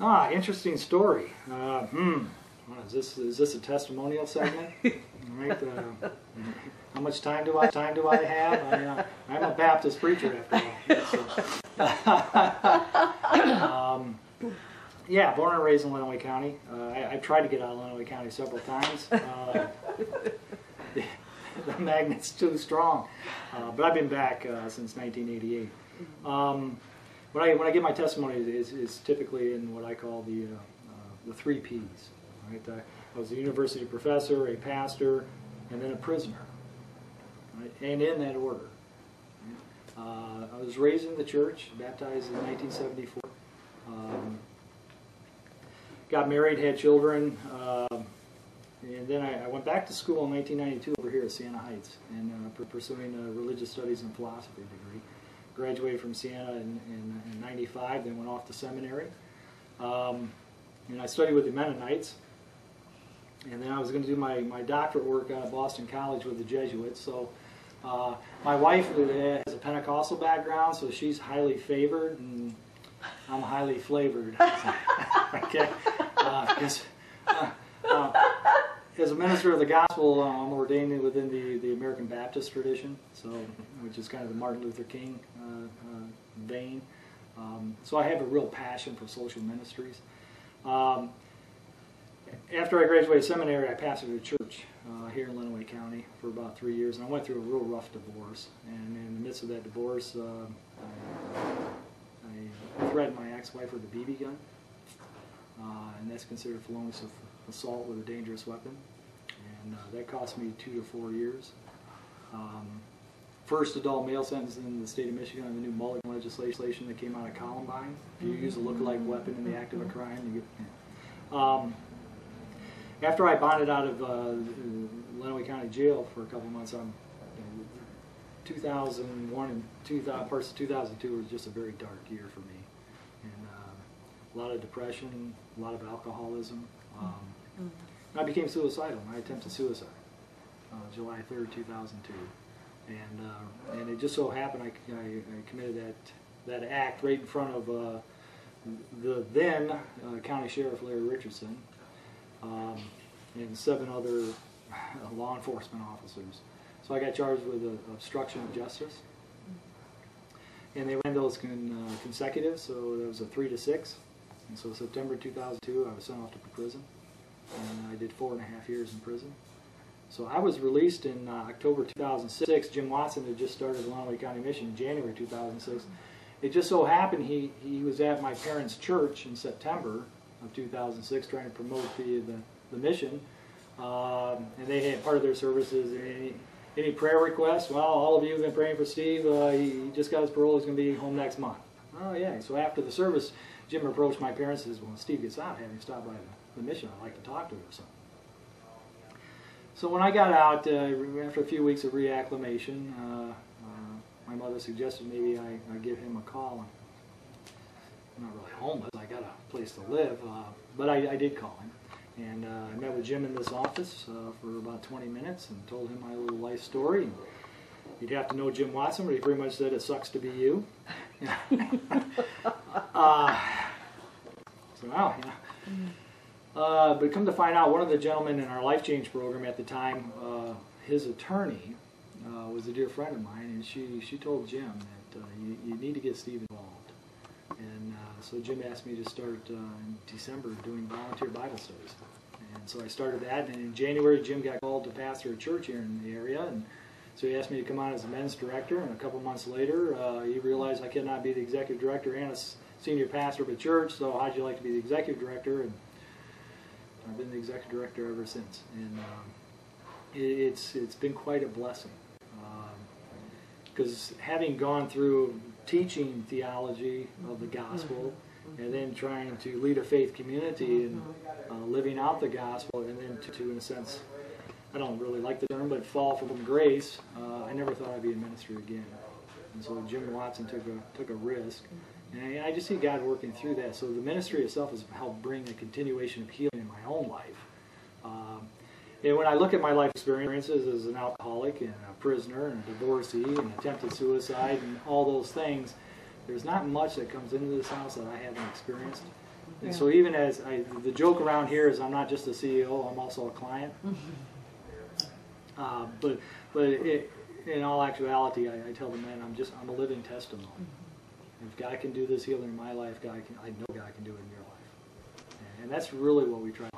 Interesting story. Is this a testimonial segment? All right. How much time do I have? I'm a Baptist preacher after all. Yeah, born and raised in Lenawee County. I've tried to get out of Lenawee County several times. The magnet's too strong, but I've been back since 1988. When I give my testimony, is typically in what I call the 3 Ps. Right? I was a university professor, a pastor, and then a prisoner. Right? And in that order. I was raised in the church, baptized in 1974. Got married, had children, and then I went back to school in 1992 over here at Siena Heights, and pursuing a religious studies and philosophy degree. Graduated from Siena in 95, then went off to seminary. And I studied with the Mennonites, and then I was going to do my doctorate work out of Boston College with the Jesuits. So my wife has a Pentecostal background, so she's highly favored, and I'm highly flavored. Okay. As a minister of the gospel, I'm ordained within the American Baptist tradition, so which is kind of the Martin Luther King vein. So I have a real passion for social ministries. After I graduated seminary, I pastored a church here in Lenawee County for about 3 years, and I went through a real rough divorce. And in the midst of that divorce, I threatened my ex-wife with a BB gun, and that's considered felonious assault with a dangerous weapon, and that cost me 2 to 4 years. First adult male sentence in the state of Michigan on the new Mulligan legislation that came out of Columbine. If you use a look-alike weapon in the act of a crime, you get. After I bonded out of Lenawee County Jail for a couple months, 2001 and parts of 2002 was just a very dark year for me, and a lot of depression, a lot of alcoholism. I became suicidal. I attempted suicide, July 3rd, 2002, and it just so happened I committed that act right in front of the then County Sheriff Larry Richardson and 7 other law enforcement officers. So I got charged with obstruction of justice, and they ran those consecutive. So there was a 3 to 6, and so September 2002 I was sent off to prison. And I did 4.5 years in prison. So I was released in October 2006. Jim Watson had just started the Lenawee County Mission in January 2006. It just so happened he was at my parents' church in September of 2006 trying to promote the mission. And they had part of their services. Any prayer requests? Well, all of you have been praying for Steve. He just got his parole. He's going to be home next month. Oh, yeah. So after the service, Jim approached my parents and says, well, when Steve gets out, have him stop by the mission. I'd like to talk to him or something. So when I got out, after a few weeks of reacclimation, my mother suggested maybe I give him a call. I'm not really homeless. I got a place to live, but I did call him. And I met with Jim in this office for about 20 minutes and told him my little life story. You'd have to know Jim Watson, but he pretty much said, it sucks to be you. So now, but come to find out, one of the gentlemen in our Life Change program at the time, his attorney was a dear friend of mine, and she told Jim that you need to get Steve involved. And so Jim asked me to start in December doing volunteer Bible studies. And so I started that, and in January Jim got called to pastor a church here in the area, and so he asked me to come on as a men's director, and a couple months later he realized I could not be the executive director and a senior pastor of a church, so how'd you like to be the executive director? And I've been the executive director ever since, and it's been quite a blessing, because having gone through teaching theology of the gospel, and then trying to lead a faith community and living out the gospel, and then to in a sense, I don't really like the term, but fall from grace, I never thought I'd be in ministry again. And so Jim Watson took a risk, and I just see God working through that. So the ministry itself has helped bring a continuation of healing in my own life. And when I look at my life experiences as an alcoholic and a prisoner and a divorcee and attempted suicide and all those things, there's not much that comes into this house that I haven't experienced. And so even as the joke around here is I'm not just a CEO, I'm also a client. But in all actuality, I tell the men I'm a living testimony. If God can do this healing in my life, I know God can do it in your life. And that's really what we try.